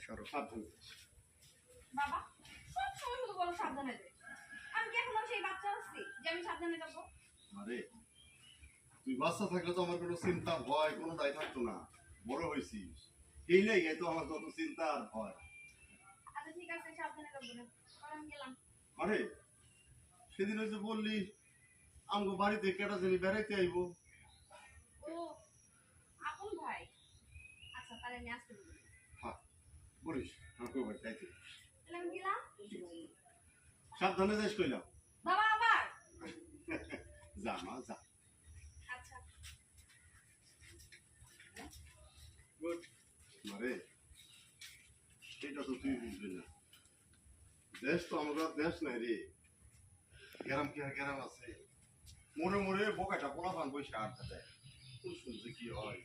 সরো। সাবধানে। বাবা সব সময় শুধু বলো সাবধানে যাই। আমি কি এখন সেই বাচ্চা আছি যে আমি সাবধানে যাবো? আরে তুই বাচ্চা থাকলে তো আমার কোনো চিন্তা ভয় কোনো দায় থাকতো না। বড় হয়েছিস এই লেগে তো আমার কত চিন্তা আর ভয়। আচ্ছা ঠিক আছে সাবধানে যাবো না, আমি গেলাম। আরে সেদিন ওই যে বললি আমগো বাড়িতে কেটা জানি বেড়াইতে আইবো। ও আপন ভাই, আচ্ছা তাহলে আমি আসতে বলি। হ্যাঁ বলিস আমাকে বাড়িতে তাহলে আমি গেলাম। সাবধানে যাইস কইলাম। বাবা আবার যা মা যা। আচ্ছা গুড মারে এটা তো তুই বুঝবি না। দেশ তো আমরা দেশ নাই রে, গ্রাম কি আর গ্রাম আছে? মোড়ে মোড়ে বোকাটা পোলা পান বসে আড্ডা দেয়। কোন শুনছে কি হয়।